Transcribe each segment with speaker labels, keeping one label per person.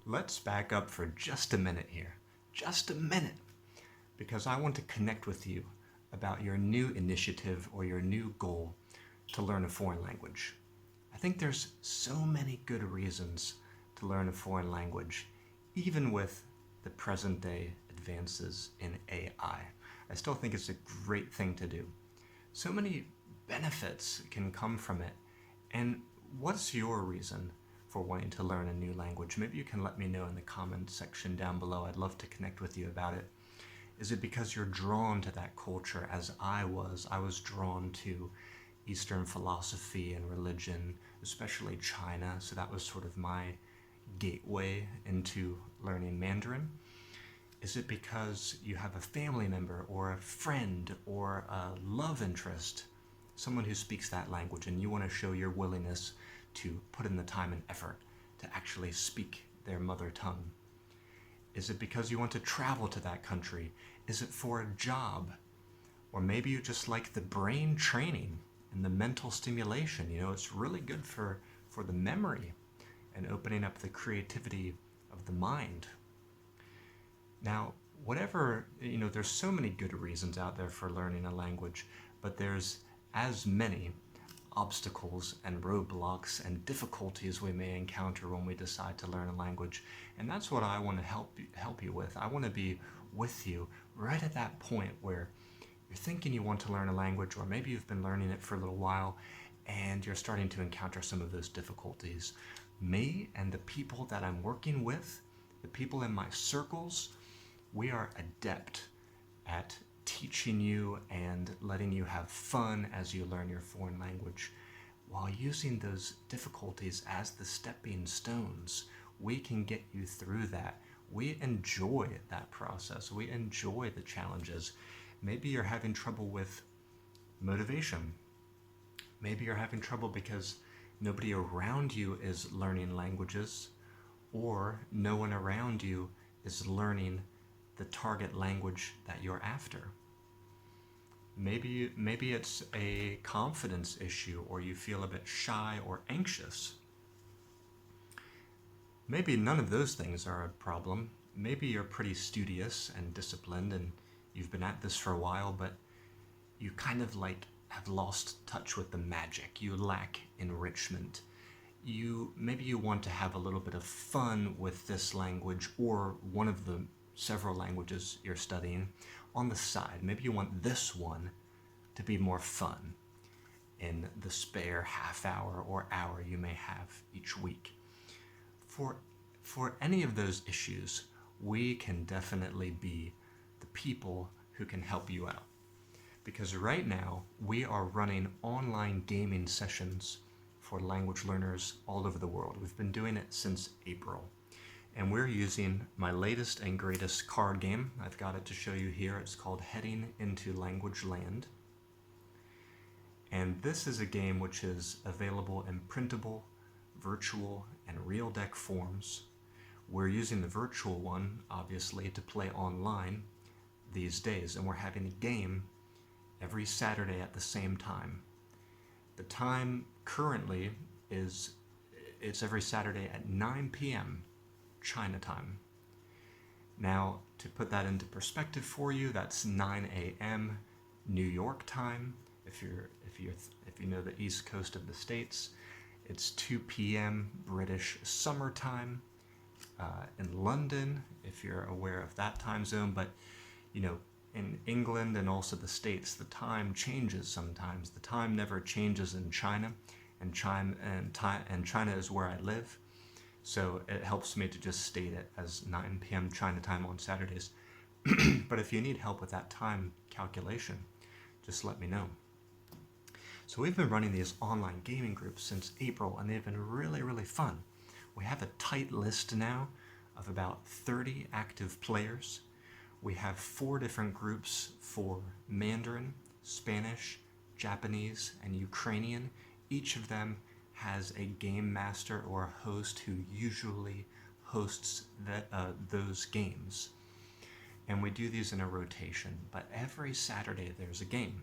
Speaker 1: let's back up for just a minute here. Just a minute. Because I want to connect with you about your new initiative or your new goal to learn a foreign language. I think there's so many good reasons to learn a foreign language, even with the present day advances in AI. I still think it's a great thing to do. So many benefits can come from it. And what's your reason for wanting to learn a new language? Maybe you can let me know in the comment section down below. I'd love to connect with you about it. Is it because you're drawn to that culture as I was? I was drawn to Eastern philosophy and religion, especially China, so that was sort of my gateway into learning Mandarin. Is it because you have a family member or a friend or a love interest, someone who speaks that language, and you want to show your willingness to put in the time and effort to actually speak their mother tongue? Is it because you want to travel to that country? Is it for a job? Or maybe you just like the brain training and the mental stimulation. You know, it's really good for the memory and opening up the creativity of the mind. Now, whatever, there's so many good reasons out there for learning a language, but there's as many obstacles and roadblocks and difficulties we may encounter when we decide to learn a language. And that's what I want to help you with. I want to be with you right at that point where you're thinking you want to learn a language, or maybe you've been learning it for a little while and you're starting to encounter some of those difficulties. Me and the people that I'm working with, the people in my circles, we are adept at teaching you and letting you have fun as you learn your foreign language. While using those difficulties as the stepping stones, we can get you through that. We enjoy that process. We enjoy the challenges. Maybe you're having trouble with motivation. Maybe you're having trouble because nobody around you is learning languages, or no one around you is learning the target language that you're after. Maybe it's a confidence issue, or you feel a bit shy or anxious. Maybe none of those things are a problem. Maybe you're pretty studious and disciplined and you've been at this for a while, but you kind of have lost touch with the magic. You lack enrichment. Maybe you want to have a little bit of fun with this language or one of the several languages you're studying on the side. Maybe you want this one to be more fun in the spare half hour or hour you may have each week. For any of those issues, we can definitely be the people who can help you out. Because right now, we are running online gaming sessions for language learners all over the world. We've been doing it since April. And we're using my latest and greatest card game. I've got it to show you here. It's called Heading into Language Land. And this is a game which is available in printable, virtual, and real deck forms. We're using the virtual one, obviously, to play online these days, and we're having a game every Saturday at the same time. The time currently it's every Saturday at 9 p.m. China time. Now, to put that into perspective for you, that's 9 a.m. New York time. If you know the East Coast of the States, it's 2 p.m. British summer time. In London, if you're aware of that time zone, but in England and also the States, the time changes sometimes. The time never changes in China, and China is where I live. So it helps me to just state it as 9 p.m. China time on Saturdays. But if you need help with that time calculation, just let me know. So we've been running these online gaming groups since April, and they've been really, really fun. We have a tight list now of about 30 active players. We have 4 different groups for Mandarin, Spanish, Japanese, and Ukrainian. Each of them has a game master or a host who usually hosts those games. And we do these in a rotation, but every Saturday there's a game.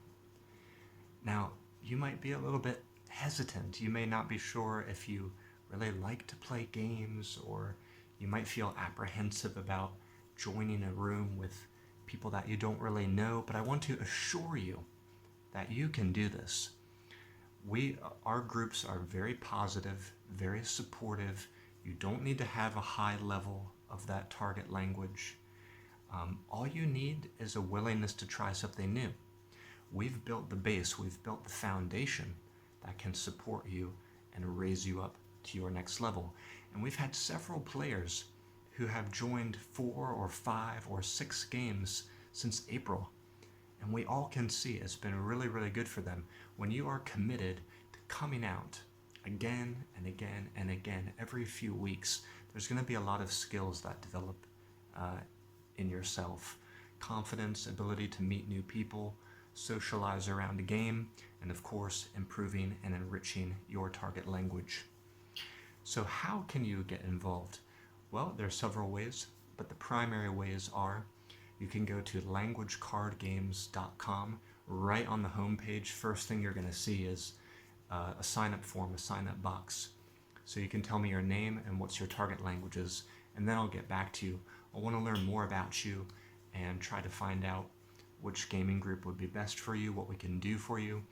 Speaker 1: Now, you might be a little bit hesitant. You may not be sure if you really like to play games, or You might feel apprehensive about joining a room with people that you don't really know, but I want to assure you that you can do this. Our groups are very positive, very supportive. You don't need to have a high level of that target language. All you need is a willingness to try something new. We've built the base, we've built the foundation that can support you and raise you up to your next level. And we've had several players who have joined 4 or 5 or 6 games since April. And we all can see it's been really, really good for them. When you are committed to coming out again and again and again every few weeks, there's going to be a lot of skills that develop in yourself. Confidence, ability to meet new people, socialize around a game, and of course, improving and enriching your target language. So how can you get involved? Well, there are several ways, but the primary ways are you can go to languagecardgames.com. Right on the home page, first thing you're going to see is a sign-up form, a sign-up box. So you can tell me your name and what's your target languages, and then I'll get back to you. I want to learn more about you and try to find out which gaming group would be best for you, what we can do for you.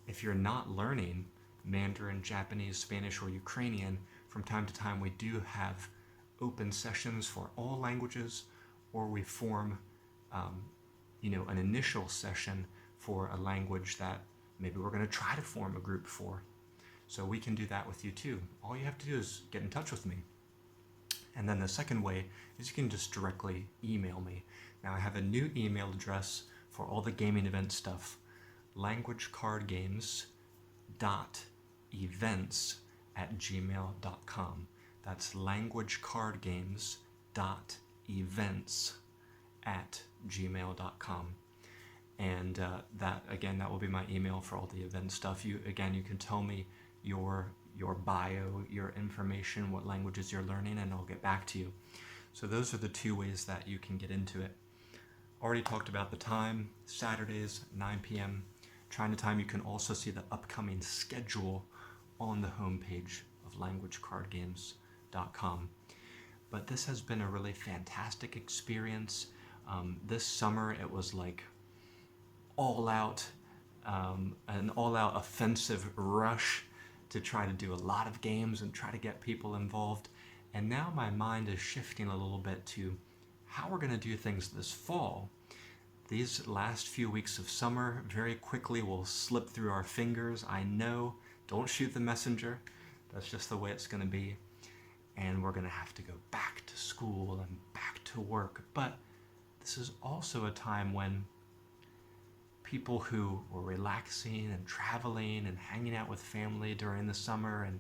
Speaker 1: If you're not learning Mandarin, Japanese, Spanish, or Ukrainian, from time to time we do have open sessions for all languages, or we form an initial session for a language that maybe we're going to try to form a group for. So we can do that with you too. All you have to do is get in touch with me. And then the second way is you can just directly email me. Now I have a new email address for all the gaming event stuff, languagecardgames.events@gmail.com. That's languagecardgames.events@gmail.com. And that will be my email for all the event stuff. You can tell me your bio, your information, what languages you're learning, and I'll get back to you. So those are the 2 ways that you can get into it. Already talked about the time, Saturdays, 9 p.m. Trying to time. You can also see the upcoming schedule on the homepage of languagecardgames.com. But this has been a really fantastic experience. This summer it was like an all-out offensive rush to try to do a lot of games and try to get people involved. And now my mind is shifting a little bit to how we're going to do things this fall. These last few weeks of summer very quickly will slip through our fingers. I know, don't shoot the messenger. That's just the way it's going to be. And we're going to have to go back to school and back to work. But this is also a time when people who were relaxing and traveling and hanging out with family during the summer and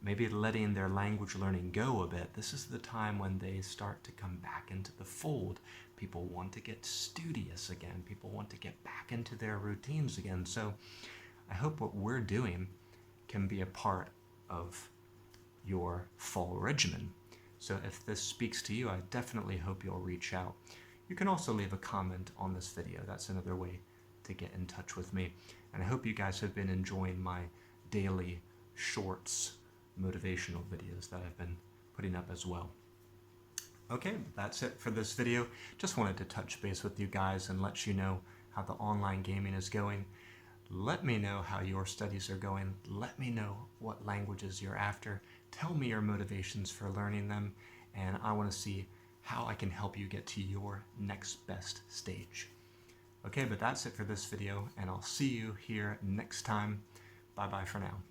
Speaker 1: maybe letting their language learning go a bit, this is the time when they start to come back into the fold. People want to get studious again. People want to get back into their routines again. So I hope what we're doing can be a part of your fall regimen. So if this speaks to you, I definitely hope you'll reach out. You can also leave a comment on this video. That's another way to get in touch with me. And I hope you guys have been enjoying my daily shorts motivational videos that I've been putting up as well. Okay, that's it for this video. Just wanted to touch base with you guys and let you know how the online gaming is going. Let me know how your studies are going. Let me know what languages you're after. Tell me your motivations for learning them, and I want to see how I can help you get to your next best stage. Okay, but that's it for this video, and I'll see you here next time. Bye-bye for now.